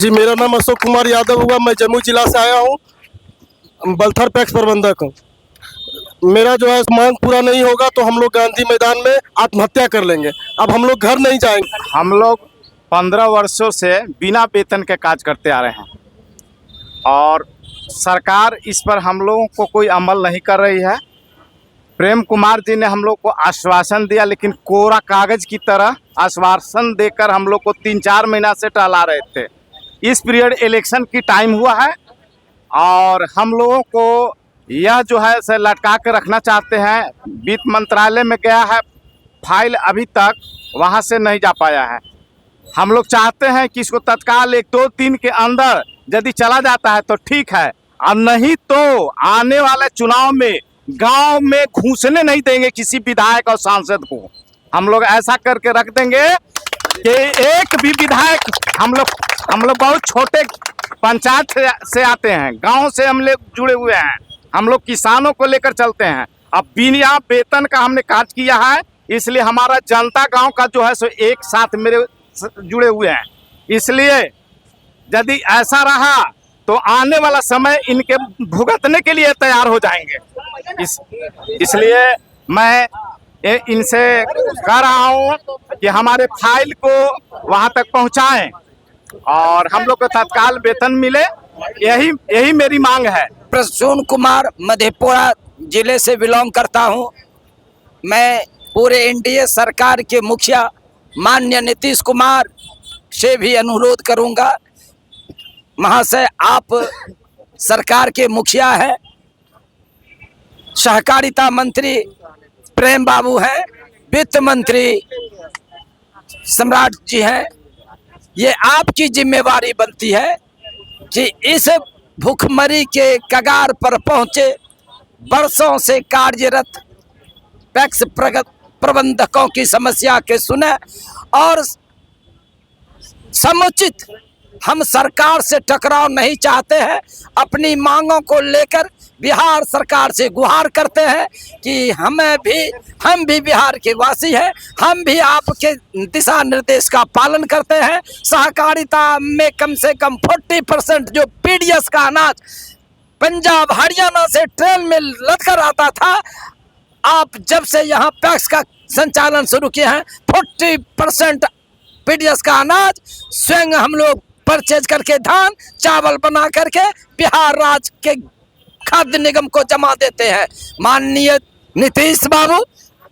जी, मेरा नाम अशोक कुमार यादव हुआ। मैं जम्मू जिला से आया हूँ, बलथर पैक्स प्रबंधक हूँ। मेरा जो है मांग पूरा नहीं होगा तो हम लोग गांधी मैदान में आत्महत्या कर लेंगे। अब हम लोग घर नहीं जाएंगे। हम लोग 15 वर्षों से बिना वेतन के काज करते आ रहे हैं और सरकार इस पर हम लोगों को कोई अमल नहीं कर रही है। प्रेम कुमार जी ने हम लोग को आश्वासन दिया, लेकिन कोरा कागज की तरह आश्वासन देकर हम लोग को 3-4 महीना से टहला रहे थे। इस पीरियड इलेक्शन की टाइम हुआ है और हम लोगों को यह जो है से लटका के रखना चाहते हैं। वित्त मंत्रालय में गया है फाइल, अभी तक वहां से नहीं जा पाया है। हम लोग चाहते हैं कि इसको तत्काल 1-2 दिन के अंदर यदि चला जाता है तो ठीक है, और नहीं तो आने वाले चुनाव में गांव में घुसने नहीं देंगे किसी विधायक और सांसद को। हम लोग ऐसा करके रख देंगे कि एक भी विधायक, हम लोग बहुत छोटे पंचायत से आते हैं, गांव से हम लोग जुड़े हुए हैं, हम लोग किसानों को लेकर चलते हैं। अब बिना वेतन का हमने काज किया है, इसलिए हमारा जनता गांव का जो है सो एक साथ मेरे जुड़े हुए हैं। इसलिए यदि ऐसा रहा तो आने वाला समय इनके भुगतने के लिए तैयार हो जाएंगे। इसलिए मैं इनसे कह रहा हूं कि हमारे फाइल को वहां तक पहुंचाएं और हम लोग को तत्काल वेतन मिले, यही मेरी मांग है। प्रसून कुमार मधेपुरा जिले से बिलोंग करता हूं। मैं पूरे एनडीए सरकार के मुखिया माननीय नीतीश कुमार से भी अनुरोध करूंगा, महाशय आप सरकार के मुखिया हैं, सहकारिता मंत्री प्रेम बाबू हैं, वित्त मंत्री सम्राट जी हैं। ये आपकी जिम्मेवारी बनती है कि इस भूखमरी के कगार पर पहुंचे वर्षों से कार्यरत पैक्स प्रबंधकों की समस्या के सुने और समुचित, हम सरकार से टकराव नहीं चाहते हैं। अपनी मांगों को लेकर बिहार सरकार से गुहार करते हैं कि हम भी बिहार के वासी हैं, हम भी आपके दिशा निर्देश का पालन करते हैं। सहकारिता में कम से कम 40% जो पीडीएस का अनाज पंजाब हरियाणा से ट्रेन में लदकर आता था, आप जब से यहाँ पैक्स का संचालन शुरू किए हैं 40% पीडीएस का अनाज स्वयं हम लोग परचेज करके धान चावल बना करके बिहार राज्य के खाद्य निगम को जमा देते हैं। माननीय नीतीश बाबू,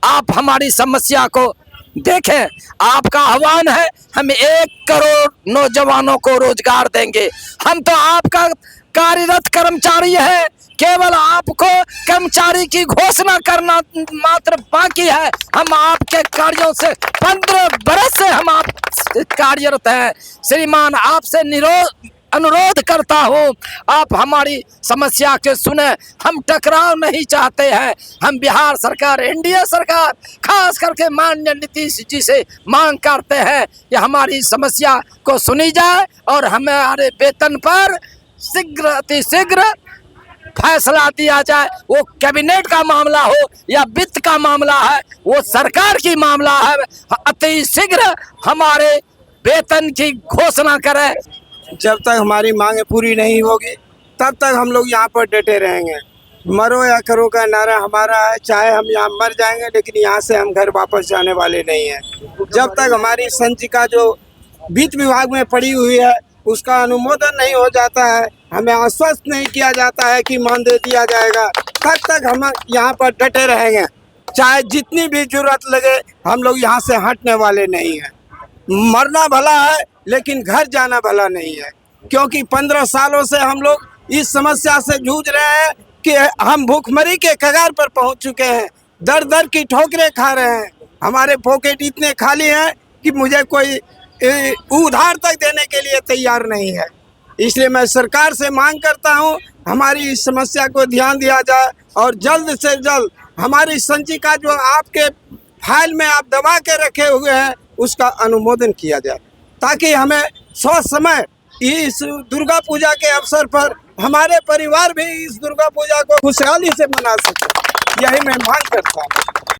आप हमारी समस्या को देखें। आपका आह्वान है, हम 1 करोड़ नौजवानों को रोजगार देंगे। हम तो आपका कार्यरत कर्मचारी है, केवल आपको कर्मचारी की घोषणा करना मात्र बाकी है। हम आपके कार्यों से 15 बरस से हम आप कार्यरत हैं। श्रीमान, आपसे अनुरोध करता हूँ, आप हमारी समस्या के सुने। हम टकराव नहीं चाहते हैं। हम बिहार सरकार, एनडीए सरकार, खास करके माननीय नीतीश जी से मांग करते हैं कि हमारी समस्या को सुनी जाए और हमारे वेतन पर शीघ्र अतिशीघ्र फैसला दिया जाए। वो कैबिनेट का मामला हो या वित्त का मामला है, वो सरकार की मामला है। अतिशीघ्र हमारे वेतन की घोषणा करें। जब तक हमारी मांगे पूरी नहीं होगी तब तक हम लोग यहाँ पर डटे रहेंगे। मरो या करो का नारा हमारा है, चाहे हम यहाँ मर जाएंगे लेकिन यहाँ से हम घर वापस जाने वाले नहीं हैं। जब तक हमारी संचिका जो वित्त विभाग में पड़ी हुई है उसका अनुमोदन नहीं हो जाता है, हमें आश्वस्त नहीं किया जाता है कि मान दे दिया जाएगा, तब तक हम यहाँ पर डटे रहेंगे। चाहे जितनी भी जरूरत लगे, हम लोग यहाँ से हटने वाले नहीं हैं। मरना भला है लेकिन घर जाना भला नहीं है, क्योंकि 15 सालों से हम लोग इस समस्या से जूझ रहे हैं कि हम भूखमरी के कगार पर पहुंच चुके हैं। दर दर की ठोकरें खा रहे हैं। हमारे पॉकेट इतने खाली हैं कि मुझे कोई उधार तक देने के लिए तैयार नहीं है। इसलिए मैं सरकार से मांग करता हूं, हमारी इस समस्या को ध्यान दिया जाए और जल्द से जल्द हमारी संचिका जो आपके फाइल में आप दबा के रखे हुए हैं उसका अनुमोदन किया जाए, ताकि हमें समय इस दुर्गा पूजा के अवसर पर हमारे परिवार भी इस दुर्गा पूजा को खुशहाली से मना सके। यही मैं मांग करता हूँ।